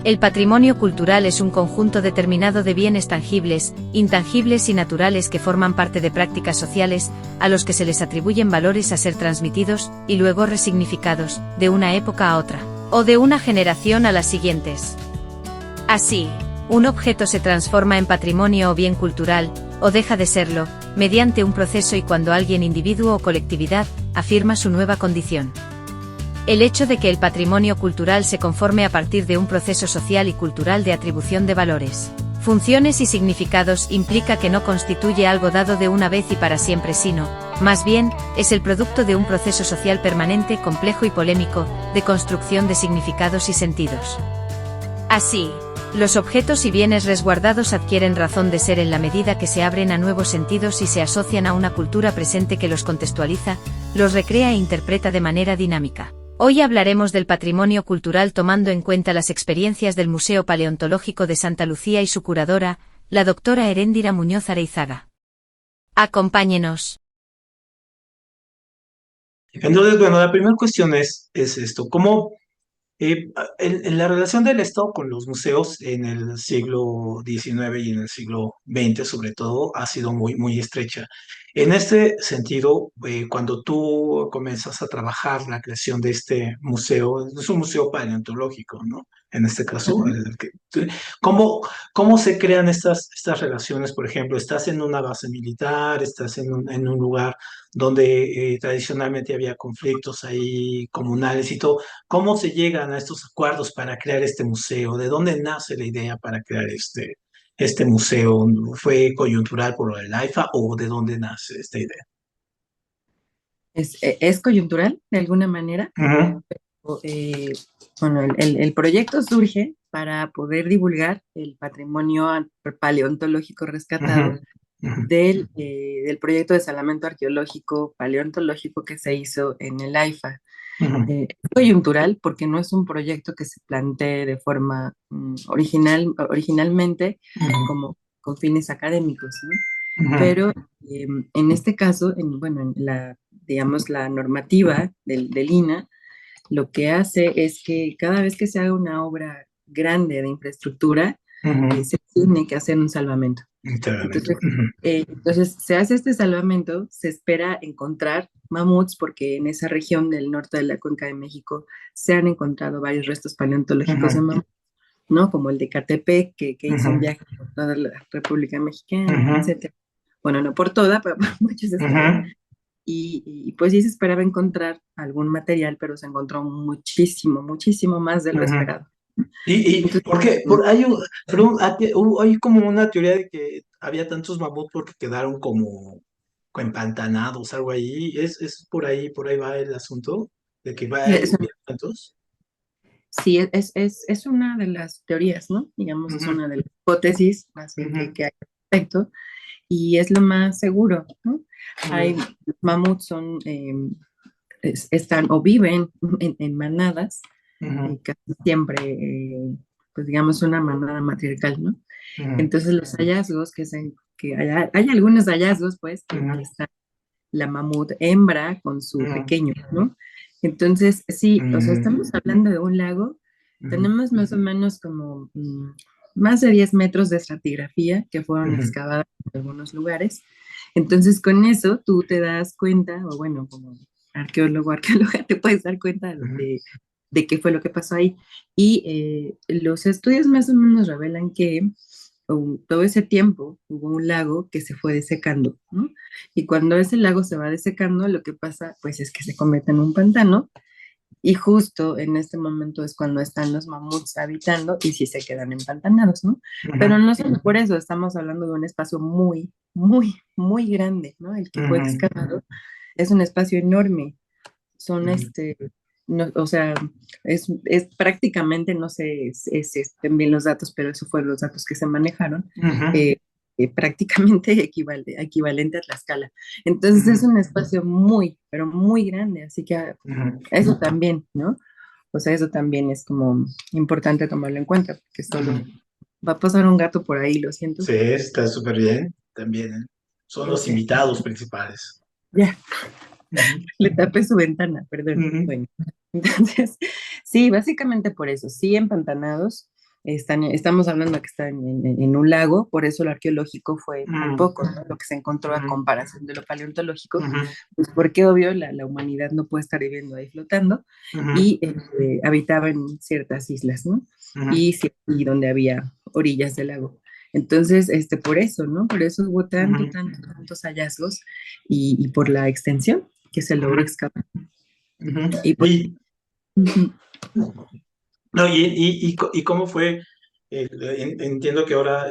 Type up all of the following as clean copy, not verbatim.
El patrimonio cultural es un conjunto determinado de bienes tangibles, intangibles y naturales que forman parte de prácticas sociales, a los que se les atribuyen valores a ser transmitidos, y luego resignificados, de una época a otra, o de una generación a las siguientes. Así, un objeto se transforma en patrimonio o bien cultural, o deja de serlo, mediante un proceso y cuando alguien, individuo o colectividad, afirma su nueva condición. El hecho de que el patrimonio cultural se conforme a partir de un proceso social y cultural de atribución de valores, funciones y significados implica que no constituye algo dado de una vez y para siempre, sino, más bien, es el producto de un proceso social permanente, complejo y polémico, de construcción de significados y sentidos. Así, los objetos y bienes resguardados adquieren razón de ser en la medida que se abren a nuevos sentidos y se asocian a una cultura presente que los contextualiza, los recrea e interpreta de manera dinámica. Hoy hablaremos del patrimonio cultural tomando en cuenta las experiencias del Museo Paleontológico de Santa Lucía y su curadora, la doctora Heréndira Muñoz Areizaga. Acompáñenos. Entonces, bueno, la primera cuestión es esto, ¿cómo en la relación del Estado con los museos en el siglo XIX y en el siglo XX, sobre todo, ha sido muy estrecha? En este sentido, cuando tú comienzas a trabajar la creación de este museo, es un museo paleontológico, ¿no? En este caso, Ujú. ¿cómo, cómo se crean estas relaciones? Por ejemplo, estás en una base militar, estás en un lugar donde tradicionalmente había conflictos ahí comunales y todo. ¿Cómo se llegan a estos acuerdos para crear este museo? ¿De dónde nace la idea para crear este museo? ¿Fue coyuntural por lo del AIFA o de dónde nace esta idea? Es coyuntural de alguna manera. Ujú, O, bueno, el proyecto surge para poder divulgar el patrimonio paleontológico rescatado ujú, ujú, del proyecto de salvamento arqueológico paleontológico que se hizo en el AIFA. ujú, Es coyuntural porque no es un proyecto que se plantee de forma originalmente ujú, como con fines académicos, ¿no? ujú, Pero en este caso, bueno, digamos, la normativa del INA, lo que hace es que cada vez que se haga una obra grande de infraestructura, ujú. se tiene que hacer un salvamento. Enteramente. Entonces, entonces, se hace este salvamento, se espera encontrar mamuts, porque en esa región del norte de la Cuenca de México se han encontrado varios restos paleontológicos de Ujú, mamuts, ¿no? Como el de Catepec, que hizo un ujú, viaje por toda la República Mexicana, ujú, etcétera. Bueno, no por toda, pero por muchos estados. ujú. Y pues sí se esperaba encontrar algún material, pero se encontró muchísimo, muchísimo más de lo Ujú. esperado. ¿Y Entonces, por qué? Perdón, hay como una teoría de que había tantos mamuts porque quedaron como empantanados, algo ahí. ¿Es por ahí va el asunto? ¿De que es- hubieron tantos? sí, es una de las teorías, ¿no? Digamos, es Ujú, una de las hipótesis más bien ujú, que hay al respecto, y es lo más seguro, ¿no? Hay ujú, mamuts están o viven en manadas, ujú, casi siempre, pues digamos, una manada matriarcal, ¿no? ujú, Entonces los hallazgos que hay algunos hallazgos, pues, que ujú, está la mamut hembra con su ujú, pequeño, ¿no? Entonces, sí, o sea, ujú, estamos hablando de un lago, ujú, tenemos más o menos como más de 10 metros de estratigrafía que fueron ujú, excavadas en algunos lugares. Entonces, con eso tú te das cuenta, o bueno, como arqueólogo, arqueóloga, te puedes dar cuenta ujú, de qué fue lo que pasó ahí. Y los estudios más o menos revelan que todo ese tiempo hubo un lago que se fue desecando, ¿no? Y cuando ese lago se va desecando, lo que pasa, pues, es que se convierte en un pantano, y justo en este momento es cuando están los mamuts habitando y sí se quedan empantanados, ¿no? Pero ujú, no solo por eso, estamos hablando de un espacio muy, muy, muy grande, ¿no? El que fue ujú, excavado es un espacio enorme. Son ujú, no, o sea, es prácticamente, no sé estén bien los datos, pero esos fueron los datos que se manejaron, ujú, eh, prácticamente equivalente a Tlaxcala. Entonces es ujú, un espacio muy, pero muy grande, así que ujú, eso también, ¿no? O sea, eso también es como importante tomarlo en cuenta, porque solo ujú. va a pasar un gato por ahí, lo siento. Sí, está súper bien también, ¿eh? Son los Ok, invitados principales. ya, Ujú, le tapé su ventana, perdón. ujú, Bueno, entonces, sí, básicamente por eso, sí empantanados. estamos hablando que está en un lago, por eso lo arqueológico fue muy mm, poco, ¿no? Lo que se encontró a mm, comparación de lo paleontológico, ujú, pues porque obvio la humanidad no puede estar viviendo ahí flotando ujú, y habitaba en ciertas islas, ¿no? ujú, Y donde había orillas del lago. Entonces, por eso, ¿no? Por eso hubo ujú, tantos hallazgos y por la extensión que se logró ujú, excavar. ujú. Y pues, Oye, ujú. no, y cómo fue, entiendo que ahora,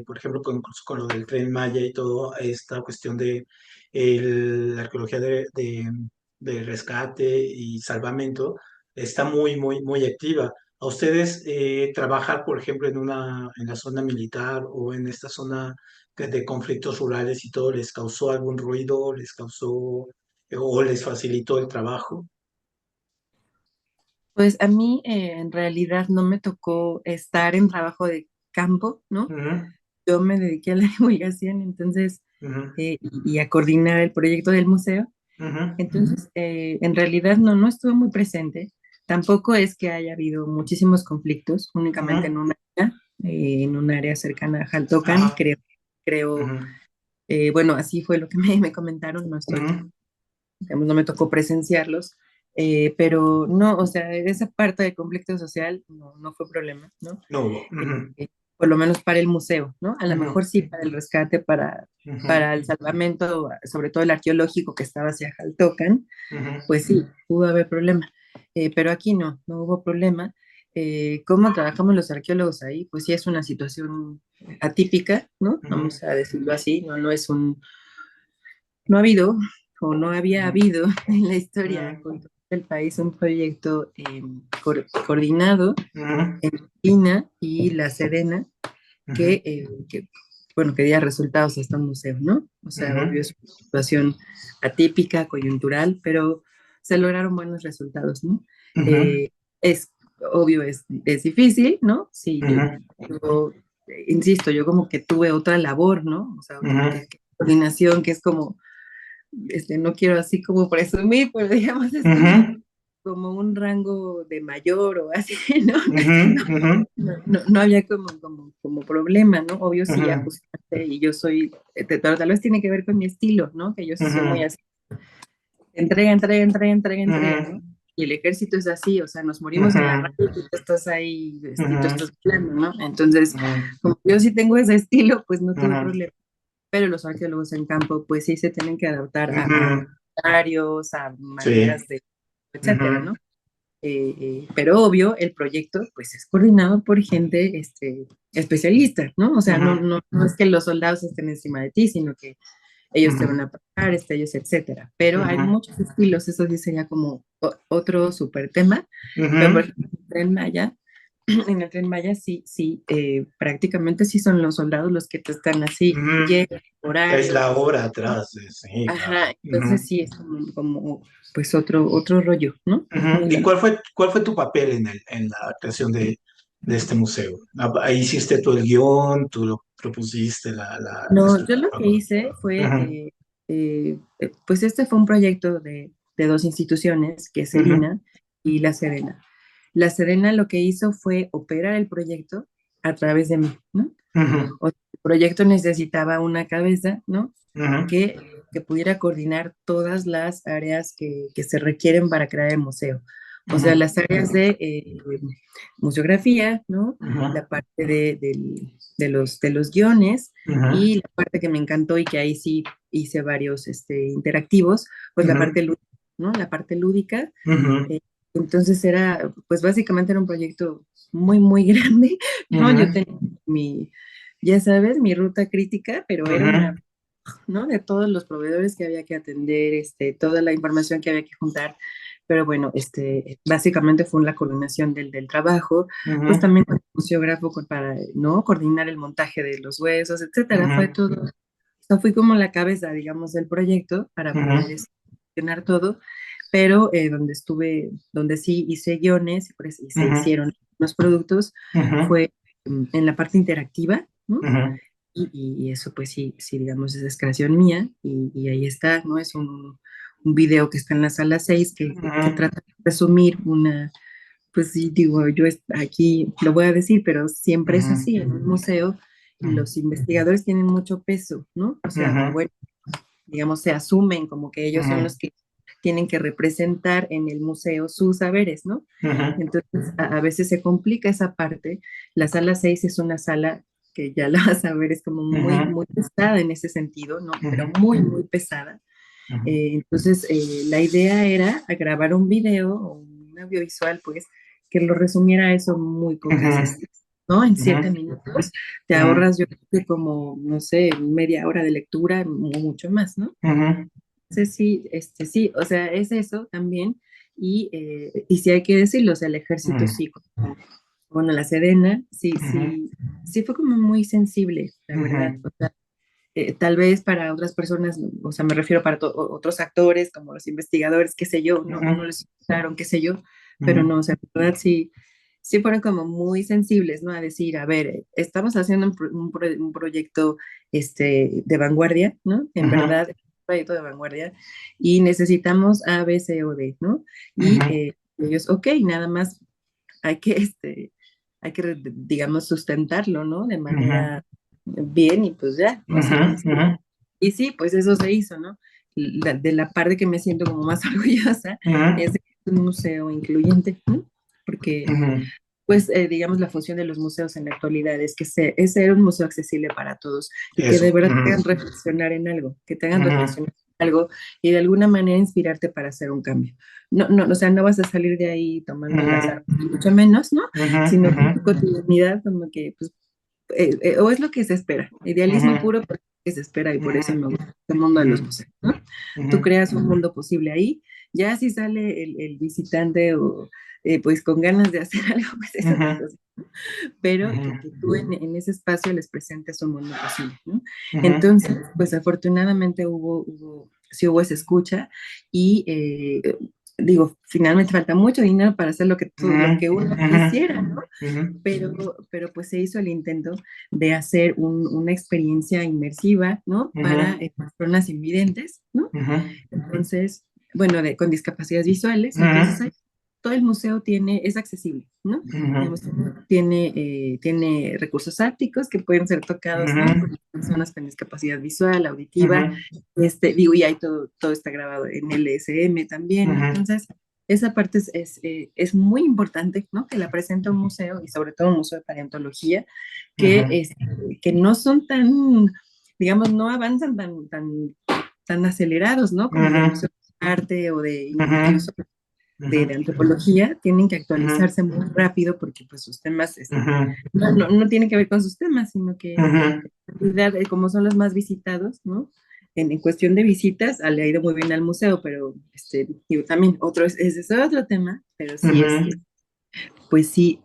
por ejemplo, con lo del Tren Maya y todo, esta cuestión de la arqueología de rescate y salvamento está muy activa. ¿A ustedes trabajar, por ejemplo, en la zona militar o en esta zona de conflictos rurales y todo, les causó algún ruido, les causó o les facilitó el trabajo? Pues a mí en realidad no me tocó estar en trabajo de campo, ¿no? Ujú, Yo me dediqué a la divulgación, entonces, ujú, y a coordinar el proyecto del museo. ujú, Entonces, en realidad no estuve muy presente. Tampoco es que haya habido muchísimos conflictos, únicamente ujú. en un área cercana a Jaltocan, Ajá. creo, Ujú, bueno, así fue lo que me comentaron, no estoy, ujú. digamos, no me tocó presenciarlos, pero no, o sea, esa parte de conflicto social no fue problema, ¿no? No hubo. Eh, Ujú, por lo menos para el museo, ¿no? A lo ujú, mejor sí para el rescate, ujú, para el salvamento, sobre todo el arqueológico que estaba hacia Jaltocan, ujú, pues sí, pudo haber problema. Pero aquí no hubo problema. ¿Cómo trabajamos los arqueólogos ahí? Pues sí es una situación atípica, ¿no? ujú, Vamos a decirlo así, no es no ha habido o no había ujú, habido en la historia ujú, con todo el país un proyecto coordinado ujú, en China y la Sedena ujú, bueno, que diera resultados a este museo, ¿no? O sea, obvio ujú, es una situación atípica, coyuntural, pero se lograron buenos resultados, ¿no? ujú, Eh, es obvio, es difícil, ¿no? Sí, ujú, yo, insisto, yo como que tuve otra labor, ¿no? O sea, ujú, que coordinación, que es como, no quiero así como presumir, pero digamos es ujú, como un rango de mayor o así, ¿no? ujú, ujú, No había como problema, ¿no? Obvio sí ujú, ajustaste y yo soy, pero tal vez tiene que ver con mi estilo, ¿no? Que yo sí soy muy ujú, así, entrega, ¿no? Y el ejército es así, o sea, nos morimos en la ujú, raya y tú estás ahí, y tú ujú, estás plano, ¿no? Entonces, ujú, como yo sí tengo ese estilo, pues no tuve ujú, problema. Pero los arqueólogos en campo, pues sí se tienen que adaptar a ujú. horarios, a Sí. maneras de, etcétera, Ujú, ¿no? Pero obvio, el proyecto pues es coordinado por gente especialista, ¿no? O sea, ujú, no es que los soldados estén encima de ti, sino que ellos te ujú, van a pagar, ellos, etcétera. Pero hay ujú, muchos estilos, eso sí sería como otro súper tema. Pero por ujú, ejemplo, en el Tren Maya, en el Tren Maya sí, prácticamente sí son los soldados los que te están así, ujú. llegan Es la horarios, obra ¿no? atrás, sí, claro. Ajá, entonces Ujú, sí es como pues otro rollo, ¿no? ujú. ¿Y cuál fue tu papel en la creación de este museo? Ahí hiciste tú el guión, tú lo propusiste, la No, yo lo estructura. que hice fue, Ujú, pues este fue un proyecto de dos instituciones, que es ujú, Serena y la Sedena. La Sedena lo que hizo fue operar el proyecto a través de mí, ¿no? ujú, O sea, el proyecto necesitaba una cabeza, ¿no? ujú, Que, que pudiera coordinar todas las áreas que se requieren para crear el museo. O sea, ujú, las áreas de museografía, ¿no? ujú, La parte de los guiones ujú, y la parte que me encantó y que ahí sí hice varios interactivos, pues la ujú, parte lúdica, ¿no? La parte lúdica. ujú, eh, entonces pues básicamente era un proyecto muy grande, ¿no? Yo ujú, tenía ya sabes, mi ruta crítica, pero era una, ujú, ¿no? De todos los proveedores que había que atender, toda la información que había que juntar. Pero bueno, básicamente fue la coordinación del trabajo, pues ujú, también con el museógrafo para, ¿no? Coordinar el montaje de los huesos, etcétera. Fue ujú, todo. O sea, fui como la cabeza, digamos, del proyecto para poder ujú, gestionar todo, pero donde sí hice guiones y se ujú, hicieron los productos, ujú, fue en la parte interactiva, ¿no? ujú, Y eso pues sí, digamos, es creación mía y ahí está, ¿no? Es un video que está en la sala 6 que ujú, trata de resumir Pues sí, digo, aquí lo voy a decir, pero siempre es Ujú, así. En un museo, ujú, los investigadores tienen mucho peso, ¿no? O sea, o ujú, bueno, digamos, se asumen como que ellos son ujú, los que tienen que representar en el museo sus saberes, ¿no? ujú, Entonces, a veces se complica esa parte. La sala 6 es una sala que ya la vas a ver, es como muy, ujú, muy pesada en ese sentido, ¿no? Pero ujú, muy, muy pesada. ujú, Entonces, la idea era grabar un video o un audiovisual, pues, que lo resumiera eso muy pocas, ujú, ¿no? En ujú, 7 minutos te ujú, ahorras, yo creo que como, no sé, media hora de lectura o mucho más, ¿no? ujú, Entonces, sí, sí, o sea, es eso también. Y sí hay que decirlo, o sea, el ejército ujú, sí, bueno, la Sedena, sí, ujú, sí, sí fue como muy sensible, la verdad. ujú, O sea, tal vez para otras personas, o sea, me refiero para otros actores, como los investigadores, qué sé yo, no, no ujú, les gustaron, qué sé yo, pero ujú, no, o sea, la verdad sí, sí fueron como muy sensibles, ¿no? A decir, a ver, estamos haciendo un proyecto de vanguardia, ¿no? En ujú, verdad, un proyecto de vanguardia, y necesitamos A, B, C o D, ¿no? Y ujú, ellos, ok, nada más hay que, digamos, sustentarlo, ¿no? De ujú, manera bien y pues ya, o ujú, sea, ujú, y sí, pues eso se hizo, ¿no? De la parte que me siento como más orgullosa ujú, es de que es un museo incluyente, ¿no? Porque, ujú, pues, digamos, la función de los museos en la actualidad es que es ser un museo accesible para todos y que de eso. verdad te Ujú, hagan reflexionar en algo, que te hagan ujú, reflexionar en algo y de alguna manera inspirarte para hacer un cambio. No, no, o sea, no vas a salir de ahí tomando las ujú, armas, ni mucho menos, ¿no? ujú, Sino que ujú, en tu cotidianidad, como que, pues, o es lo que se espera, idealismo ujú, puro, pero es lo que se espera y por eso ujú, me gusta el mundo de los ujú, museos, ¿no? Tú ujú, creas un mundo posible ahí, ya si sale el visitante o pues con ganas de hacer algo, pues es otra ujú, cosa, ¿no? Pero ujú, que tú en ese espacio les presentes un mundo posible, ¿no? ujú, Entonces, pues afortunadamente sí hubo esa escucha y digo, finalmente falta mucho dinero para hacer lo que uno ujú, quisiera, ¿no? ujú, Pero pues se hizo el intento de hacer una experiencia inmersiva, ¿no? Para ujú, personas invidentes, ¿no? ujú, Entonces, bueno, con discapacidades visuales, entonces ujú, todo el museo es accesible, ¿no? ujú, Digamos, tiene recursos ápticos que pueden ser tocados, ¿no? Por ujú, las personas con discapacidad visual, auditiva, ujú, digo, y ahí todo está grabado en LSM también, ¿no? ujú, Entonces, esa parte es muy importante, ¿no? Que la presenta un museo y sobre todo un museo de paleontología, ujú, que no son tan, digamos, no avanzan tan acelerados, ¿no? Como los ujú, museos de arte o ujú, incluso ujú, de antropología, tienen que ujú, actualizarse muy rápido porque pues sus temas ujú, no tienen que ver con sus temas, sino que ujú, en realidad, como son los más visitados, ¿no? En cuestión de visitas, le ha ido muy bien al museo, pero digo, también ese es otro tema, pero sí, ujú, pues sí,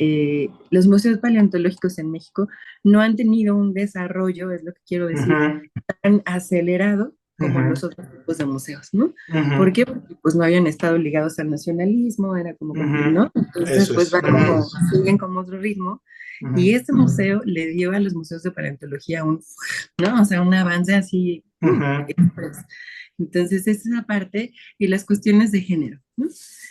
los museos paleontológicos en México no han tenido un desarrollo, es lo que quiero decir, ujú, tan acelerado como ujú, los otros tipos de museos, ¿no? ¿Por ujú, qué? Porque pues no habían estado ligados al nacionalismo, era como, ujú. ¿no? Entonces Eso pues es. van como, Ujú, siguen como otro ritmo, y ujú, este museo le dio a los museos de paleontología ¿no? O sea, un avance así, ujú, express. Entonces es esa parte y las cuestiones de género, ¿no?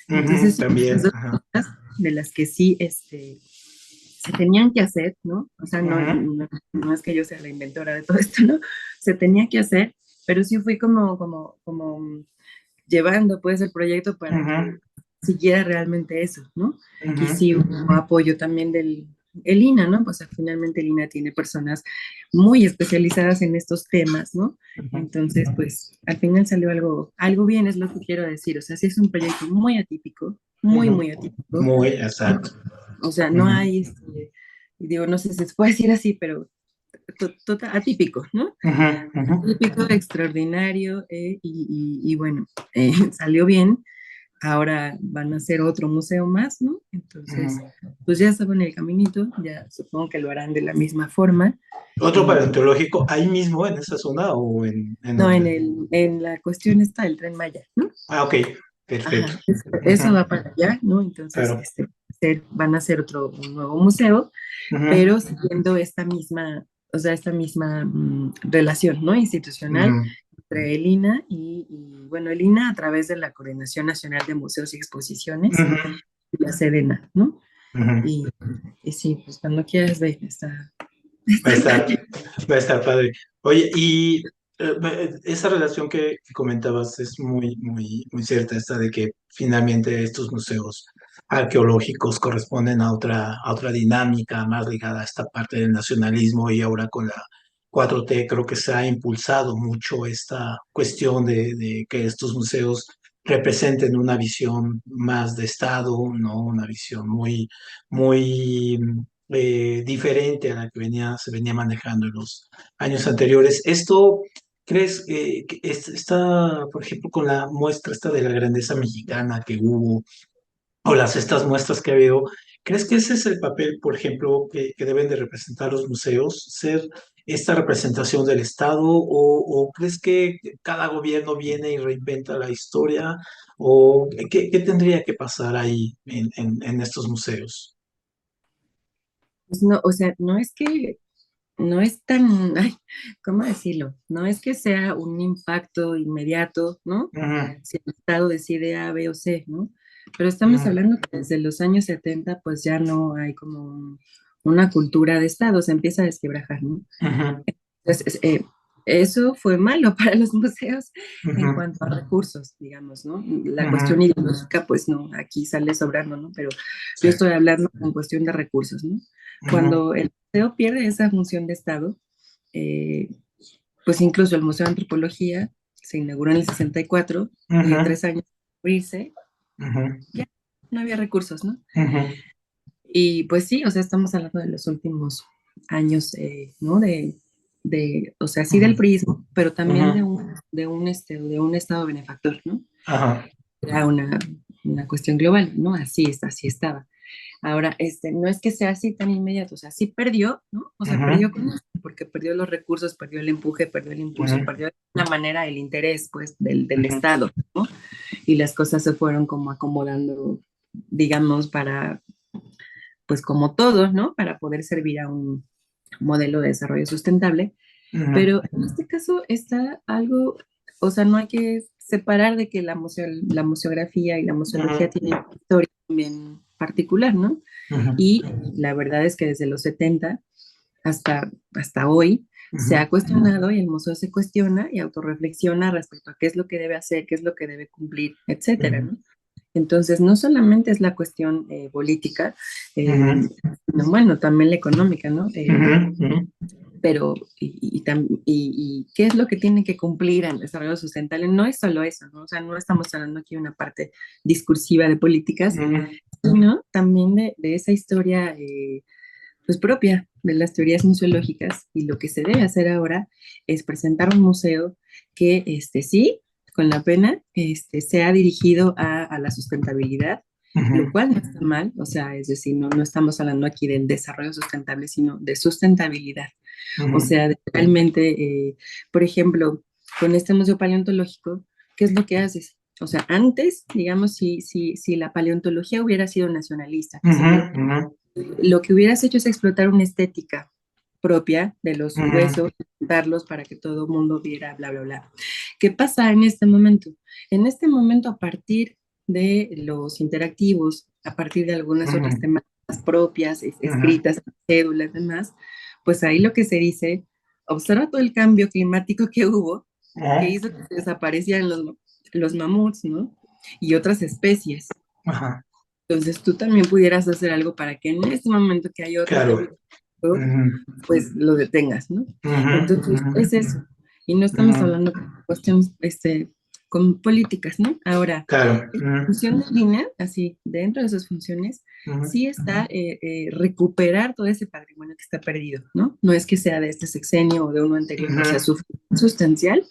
ujú, Entonces son las también. dos Ajá. cosas de las que sí, se tenían que hacer, ¿no? O sea, Ujú, no es que yo sea la inventora de todo esto, ¿no? Se tenía que hacer, pero sí fui como llevando pues el proyecto para que ujú, siguiera realmente eso, ¿no? Y ujú, sí hubo apoyo también el INA, ¿no? Pues finalmente el INA tiene personas muy especializadas en estos temas, ¿no? ujú, Entonces, pues al final salió algo bien, es lo que quiero decir. O sea, sí es un proyecto muy atípico, muy, ujú. muy atípico. Muy exacto. O sea, no Ujú, hay, digo, no sé si se puede decir así, pero atípico, ¿no? ujú, ujú, Atípico, extraordinario, y bueno, salió bien. Ahora van a hacer otro museo más, ¿no? Entonces, ujú. pues ya saben el caminito, ya supongo que lo harán de la misma forma. ¿Otro Eh, paleontológico ahí mismo en esa zona o en no, dónde? en la cuestión está el Tren Maya, ¿no? Ah, ok, Ajá, perfecto. eso Ujú, va para allá, ¿no? Entonces, claro. van a hacer un nuevo museo, Ujú, pero siguiendo esta misma relación, ¿no? Institucional ujú, entre el INA bueno, el INA a través de la Coordinación Nacional de Museos y Exposiciones, ujú, la Sedena, ¿no? Ujú. Y, y sí, pues cuando quieras ve, está, Va a está estar, padre. va a estar padre. Oye, y esa relación que comentabas es muy, muy, muy cierta, esta de que finalmente estos museos arqueológicos corresponden a otra dinámica más ligada a esta parte del nacionalismo y ahora con la 4T creo que se ha impulsado mucho esta cuestión de que estos museos representen una visión más de Estado, ¿no? Una visión muy, muy diferente a la que se venía manejando en los años anteriores. ¿Esto crees que está, por ejemplo, con la muestra esta de la grandeza mexicana que hubo, o estas muestras que ha habido, crees que ese es el papel, por ejemplo, que deben de representar los museos, ser esta representación del Estado, o crees que cada gobierno viene y reinventa la historia, o qué tendría que pasar ahí en estos museos? Pues no, o sea, no es que, no es tan, ay, ¿cómo decirlo? No es que sea un impacto inmediato, ¿no? Ujú, Si el Estado decide A, B o C, ¿no? Pero estamos ujú, hablando que desde los años 70 pues ya no hay como una cultura de Estado, se empieza a desquebrajar, ¿no? ujú, Entonces, eso fue malo para los museos en ujú, cuanto a recursos, digamos, ¿no? La cuestión ujú. ideológica, pues no, aquí sale sobrando, ¿no? Pero Sí. yo estoy hablando en cuestión de recursos, ¿no? Ujú, Cuando el museo pierde esa función de Estado, eh, pues incluso el Museo de Antropología se inauguró en el 64 y ujú, 3 años de abrirse, ujú, ya no había recursos, ¿no? ujú, Y pues sí, o sea, estamos hablando de los últimos años, ¿no? O sea, sí del ujú, prismo, pero también ujú. de un estado benefactor, ¿no? Ajá. Era una cuestión global, ¿no? Así estaba. Ahora, no es que sea así tan inmediato, o sea, sí perdió, ¿no? O sea, Ujú, perdió porque perdió los recursos, perdió el empuje, perdió el impulso, ujú, perdió de una manera el interés, pues, del ujú, Estado, ¿no? Y las cosas se fueron como acomodando, digamos, para, pues, como todo, ¿no? Para poder servir a un modelo de desarrollo sustentable. ujú, Pero en este caso está algo, o sea, no hay que separar de que la museografía y la museología ujú, tienen una historia también particular, ¿no? ujú, Y la verdad es que desde los 70 hasta hoy se ujú, ha cuestionado y el museo se cuestiona y autorreflexiona respecto a qué es lo que debe hacer, qué es lo que debe cumplir, etcétera, ujú, ¿no? Entonces, no solamente es la cuestión política, ujú, sino, bueno, también la económica, ¿no? ujú, Pero, y qué es lo que tiene que cumplir el desarrollo sustentable, no es solo eso, ¿no? O sea, no estamos hablando aquí de una parte discursiva de políticas, ujú, sino también de esa historia pues propia de las teorías museológicas, y lo que se debe hacer ahora es presentar un museo que sí, con la pena, sea dirigido a la sustentabilidad, lo ujú, cual no está mal, o sea, es decir, no estamos hablando aquí del desarrollo sustentable, sino de sustentabilidad. O ujú, sea, realmente, por ejemplo, con este museo paleontológico, ¿qué es lo que haces? O sea, antes, digamos, si la paleontología hubiera sido nacionalista, qué sé ujú, yo, ujú, lo que hubieras hecho es explotar una estética propia de los ujú, huesos, darlos para que todo el mundo viera, bla, bla, bla. ¿Qué pasa en este momento? En este momento, a partir de los interactivos, a partir de algunas otras ujú, temáticas propias, ujú, escritas, cédulas, demás, pues ahí lo que se dice, observa todo el cambio climático que hubo, que ujú. hizo que se desaparecieran los mamuts, ¿no? Y otras especies. Ajá. Entonces tú también pudieras hacer algo para que en este momento que hay otro Claro. cambio, Ujú, pues lo detengas, ¿no? ujú, Entonces ujú, es eso. Y no estamos ujú. hablando de cuestiones con políticas, ¿no? Ahora, Claro. en Ujú, función de línea, así, dentro de sus funciones, ujú, sí está recuperar todo ese patrimonio que está perdido, ¿no? No es que sea de este sexenio o de uno anterior, o sea, ujú, su función sustancial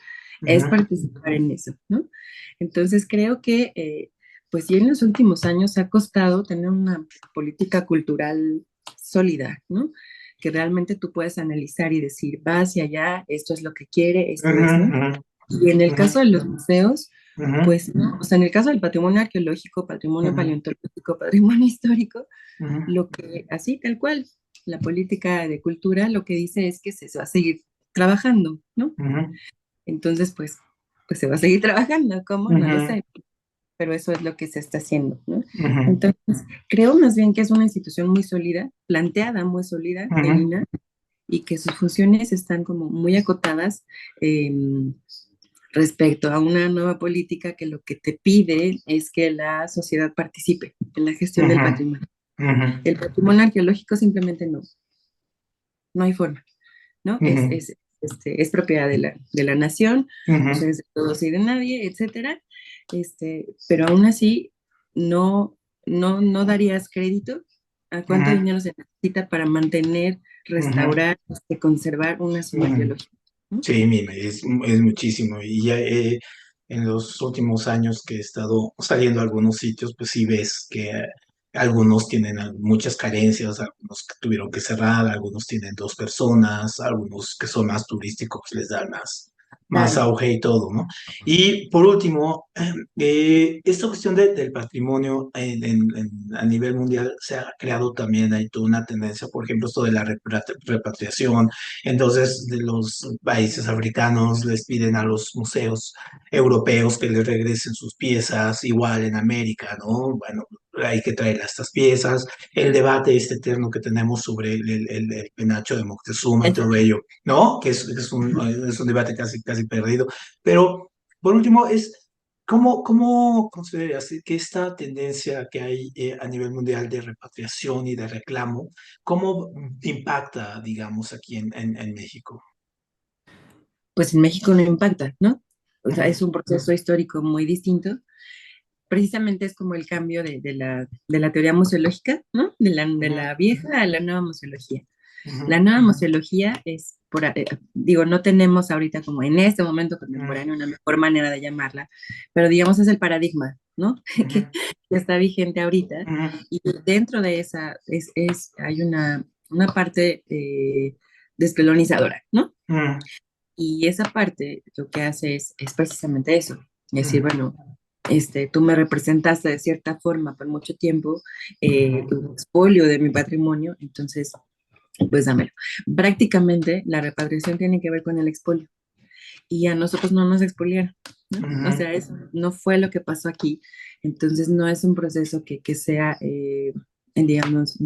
es ujú, participar en eso, ¿no? Entonces creo que, pues sí, en los últimos años ha costado tener una política cultural sólida, ¿no? Que realmente tú puedes analizar y decir, va hacia allá, esto es lo que quiere, esto es, ¿no? ujú, Y en el ujú, caso de los museos, ujú, pues no, o sea, en el caso del patrimonio arqueológico, patrimonio ujú, paleontológico, patrimonio histórico, ujú, lo que, así tal cual, la política de cultura lo que dice es que se va a seguir trabajando, ¿no? ujú, Entonces, pues se va a seguir trabajando, ¿cómo? No lo ujú, sé, pero eso es lo que se está haciendo, ¿no? Ujú, Entonces, creo más bien que es una institución muy sólida, planteada muy sólida, el ujú, INAH, y que sus funciones están como muy acotadas respecto a una nueva política que lo que te pide es que la sociedad participe en la gestión del ujú, patrimonio. ujú, El patrimonio arqueológico simplemente no hay forma, ¿no? ujú, Es propiedad de la nación, o ujú, sea, es de todos y de nadie, etcétera. Pero aún así, no, no darías crédito a cuánto ujú, dinero se necesita para mantener, ujú, restaurar, conservar una zona ujú. arqueológica, ¿no? Sí, mira, es muchísimo. Y ya, en los últimos años que he estado saliendo a algunos sitios, pues sí ves que algunos tienen muchas carencias, algunos que tuvieron que cerrar, algunos tienen dos personas, algunos que son más turísticos les dan más Claro. auge y todo, ¿no? Y por último, esta cuestión del patrimonio a nivel mundial se ha creado también, hay toda una tendencia, por ejemplo, esto de la repatriación. Entonces, de los países africanos les piden a los museos europeos que les regresen sus piezas, igual en América, ¿no? Bueno, hay que traer estas piezas. El debate este eterno que tenemos sobre el penacho de Moctezuma y Eso. todo ello, ¿no? Que es un debate casi perdido. Pero, por último, ¿cómo consideras que esta tendencia que hay a nivel mundial de repatriación y de reclamo, cómo impacta, digamos, aquí en México? Pues en México no impacta, ¿no? O sea, Ujú, es un proceso histórico muy distinto. Precisamente es como el cambio de la teoría museológica, ¿no? De ujú, la vieja a la nueva museología. La ujú, nueva museología es, digo, no tenemos ahorita como en este momento contemporáneo una mejor manera de llamarla, pero digamos es el paradigma, ¿no? ujú, que está vigente ahorita. ujú, Y dentro de esa hay una parte descolonizadora, ¿no? ujú, Y esa parte lo que hace es precisamente eso. Es decir, ujú, bueno, tú me representaste de cierta forma por mucho tiempo, ujú, un expolio de mi patrimonio, entonces, pues dámelo. Prácticamente la repatriación tiene que ver con el expolio y a nosotros no nos expoliaron, ¿no? O ujú, sea, eso no fue lo que pasó aquí. Entonces, no es un proceso que sea, digamos,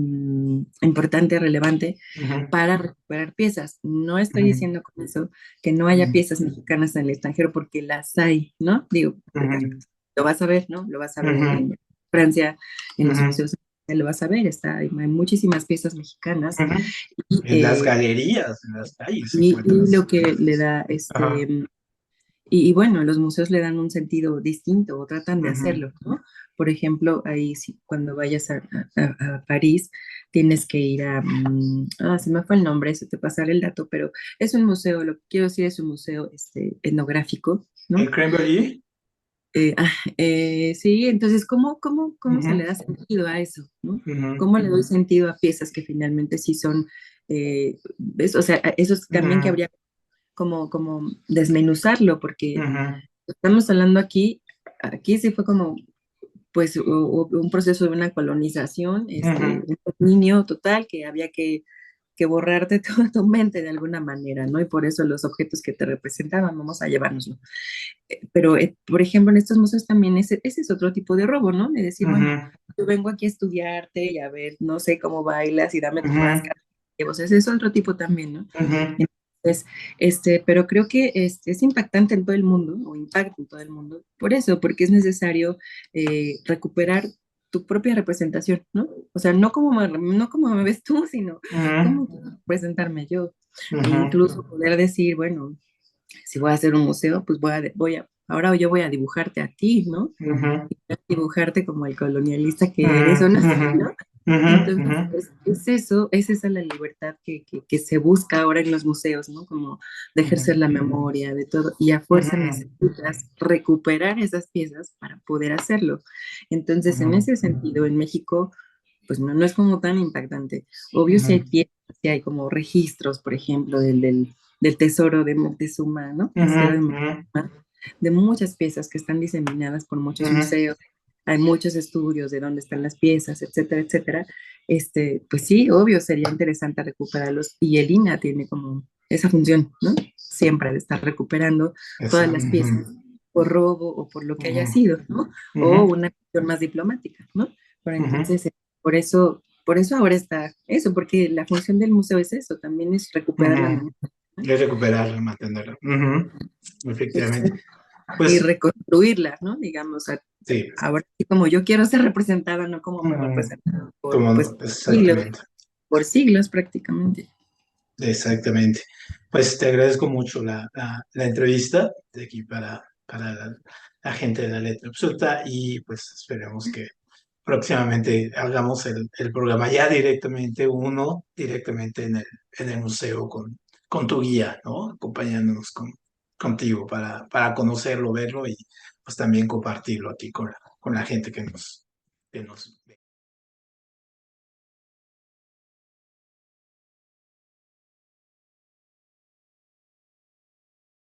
importante, relevante ujú, para recuperar piezas. No estoy ujú, diciendo con eso que no haya piezas mexicanas en el extranjero porque las hay, ¿no? Digo, ujú, lo vas a ver, ¿no? Lo vas a ver ujú, en Francia, en los ujú, museos, lo vas a ver, hay muchísimas piezas mexicanas ujú. y, En las galerías, en las calles y lo encuentras. que le da Ajá. y bueno, los museos le dan un sentido distinto o tratan de Ujú, hacerlo, ¿no? Por ejemplo, ahí sí, cuando vayas a París, tienes que ir se me fue el nombre, eso te pasaré el dato, pero es un museo, lo que quiero decir es un museo etnográfico, ¿no? ¿el Cranberry? Sí, entonces, ¿cómo se le Ujú, da sentido a eso, ¿no? ujú, ¿Cómo le doy sentido a piezas que finalmente sí son, o sea, eso es también que ujú, habría como desmenuzarlo, porque ujú, estamos hablando aquí sí fue como, pues, un proceso de una colonización, ujú, un dominio total que había que borrarte toda tu mente de alguna manera, ¿no? Y por eso los objetos que te representaban, vamos a llevárnoslo. Pero, por ejemplo, en estos museos también ese es otro tipo de robo, ¿no? De decir, bueno, ujú, yo vengo aquí a estudiarte y a ver, no sé cómo bailas y dame tu ujú, máscara. O sea, ese es otro tipo también, ¿no? ujú, Entonces, pero creo que es impactante en todo el mundo, o impacta en todo el mundo, por eso, porque es necesario recuperar tu propia representación, ¿no? O sea, no como me ves tú, sino ujú, cómo quiero representarme yo. E ujú, incluso poder decir, bueno, si voy a hacer un museo, pues ahora yo voy a dibujarte a ti, ¿no? ujú, Dibujarte como el colonialista que eres o no, ujú, ¿no? ujú, ujú, Entonces, es esa la libertad que se busca ahora en los museos, ¿no? Como de ejercer ujú, la memoria, de todo, y a fuerza ujú, necesitas recuperar esas piezas para poder hacerlo. Entonces, en ujú, ese sentido, en México, pues no es como tan impactante. Obvio, si hay ujú, piezas, si hay como registros, por ejemplo, del tesoro de Moctezuma, ¿no? ujú, Tesoro de ujú, Moctezuma, de muchas piezas que están diseminadas por muchos ujú, museos, hay muchos estudios de dónde están las piezas, etcétera, etcétera. Pues sí, obvio, sería interesante recuperarlos y el INAH tiene como esa función, ¿no? Siempre de estar recuperando eso, todas las piezas ujú, por robo o por lo que haya Ujú, sido, ¿no? O ujú, una cuestión más diplomática, ¿no? Pero ujú, entonces, por eso ahora está eso, porque la función del museo es eso, también es recuperar la ujú. memoria, ¿no? Y recuperarla, mantenerla. Ujú, efectivamente. Exacto. Y Pues reconstruirla, ¿no? Digamos, sí. ahora sí como yo quiero ser representada, no como me Ujú, representan por, como pues, siglos, exactamente. por siglos prácticamente. Exactamente. Pues te agradezco mucho la entrevista de aquí para la gente de la letra absoluta y pues esperemos que próximamente hagamos el programa ya directamente, uno directamente en el museo con tu guía, ¿no? Acompañándonos contigo para conocerlo, verlo y pues también compartirlo aquí con la gente que nos ve.